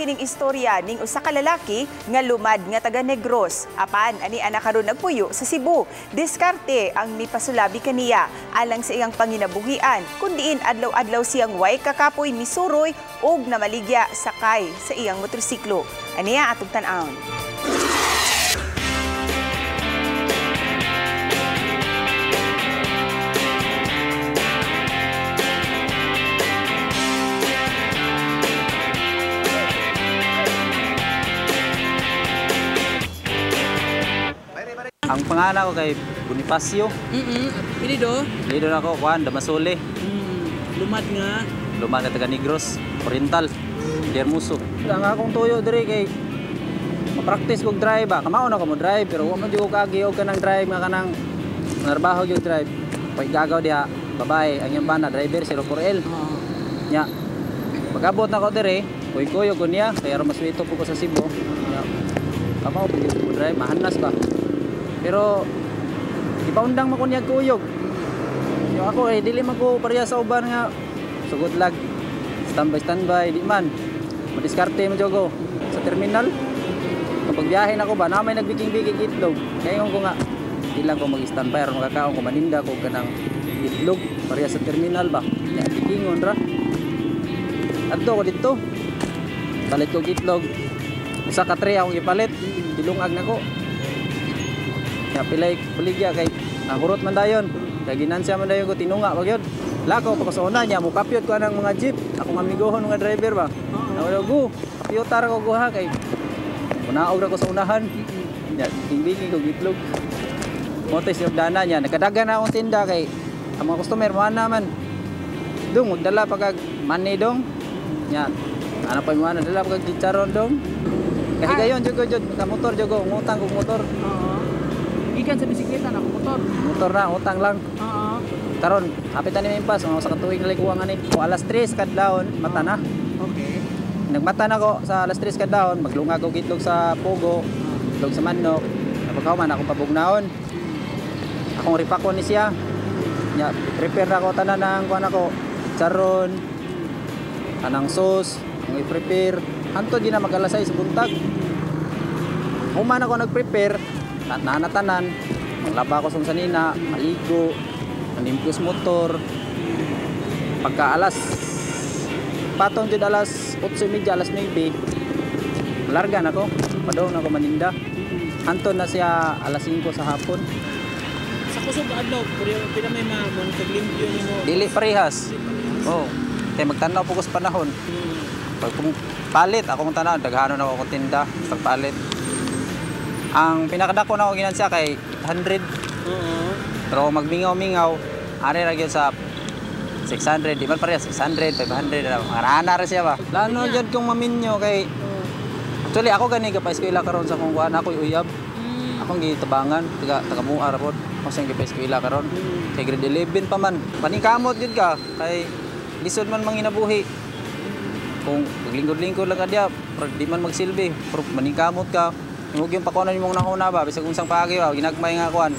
kining istorya ning usa ka lalaki nga lumad nga taga Negros. Apan ani ana karon nagpuyo sa Cebu. Diskarte ang nipasulabi kaniya alang sa iyang panginabuhian kundiin adlaw-adlaw siyang way kakapoy misuroy ug namaligya sakay sa iyang motorsiklo. Aniya atong tan-awon. Ang pangalan ko kay Bonifacio. Pilido? Pilido na ako, Juan Damasole. Lumad nga. Lumad na taga Negros, Oriental, Hermoso. Ang akong tuyo diri kay ma-practice kog drive ba. Kamao na ko mo drive pero wa man jud ko kagi og kanang drive nga kanang narbaho jud drive. Pag gagaw diha babae ang iyang bana driver si Rocorel. Nya. Pagabot na ko diri, kuy-kuyo ko niya kay aron maswito po ko sa Cebu. Kamao pud ko drive mahanas ba. Pero ipaundang mo ko niya kuyog. Yung ako dili man ko pareha sa uban nga sugod lag. Standby di man. Madiskarte mo jogo sa terminal. Kapag biyahe na ko ba na may nagbiking-biking itlog. Kaya ko nga ilang ko mag-standby aron makakaon ko maninda ko kanang itlog pareha sa terminal ba. Ya bikingon ra. Adto ko dito. Palit ko itlog. Usa ka tray akong ipalit. Dilungag na ko. Ya pilay baligya kay nahurot man dayon. Kay ginansya man dayon ko tinunga pag yun. Lako pa ko sa una niya mo kapyot ko anang mga jeep. Akong amigohon mga driver ba. Nawala go. Kapyotar ko guha kay unaog ra ko sa unahan. Ya tingbigi ko gitlog. Motes yung dana niya nagkadagan na akong tinda kay ang mga customer mo naman. Dong magdala pag money dong. Ya ana pa mo ana dala pag chicharon dong. Kasi gayon jud ko jud ka motor jud ko ngutang kog motor. Ikan sa bisikleta na motor. Motor na, utang lang. Karon, hapit na ni impas, mga sa katuig na likuha nga ni. O alas 3 kadlawon, mata na. Okay. Nagmata na ko sa alas 3 kadlawon, maglungag ko gitlog sa pugo, gitlog sa manok. Napagkauman akong pabugnaon. Akong ripakon ni siya. Ya, prepare na ko tanan ng kuan ako. Charon, kanang sauce, ang i-prepare. Hantod di na mag-alasay sa buntag. Human ako nag-prepare. Nanatanan, maglaba ko sa sanina, maligo, manimplos motor. Pagka alas, patong dyan alas 8:30, alas 9, malarga na ko, padong na ko maninda. Anton na siya alas 5 sa hapon. Sa kusog adlaw, pila may maglimpyo ni mo? Dili parehas. Oh, kaya magtanaw po ko sa panahon. Pag palit, akong tanaw, daghanon ako akong tinda, pagpalit. Ang pinakadako na ko ginansya kay 100. Pero magmingaw-mingaw, ari ra gyud sa 600, di man pareha 600, 500 na. Marana ra siya ba. Lano jud kung maminyo kay actually ako gani ka pa eskwela karon sa kung kuan ako uyab. Akong gitabangan, taga Muar pod. Ako sing pa eskwela karon. Kay grade 11 pa man. Paningkamot jud ka kay lisod man manginabuhi. Kung maglingkod-lingkod lang ka diya, di man magsilbi, pero maningkamot ka. Huwag yung pakuanan yung mga nahuna ba, bisag unsang paagi ba, ginagmay nga kuan.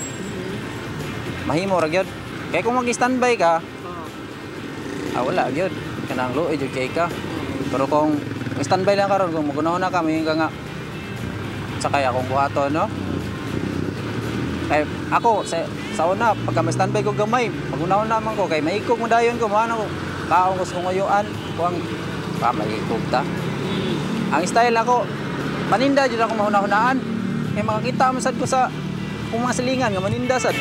Mahimo ra gyud. Kaya kung mag-standby ka, wala gyud. Kanang luoy jud kay ka. Pero kung standby lang karon, kung magunahon na ka, may nga sakay akong buhaton, no? Kay ako sa una, pagka may standby ko gamay, magunahon naman ko kay maikog mo dayon ko, maano ko. Kaong gusto kong nguyuan, kuang maikog ta. Ang style ako, maninda dyan ako mahuna-hunaan. Kaya makakita mo sad ko sa kung mga silingan nga maninda sad.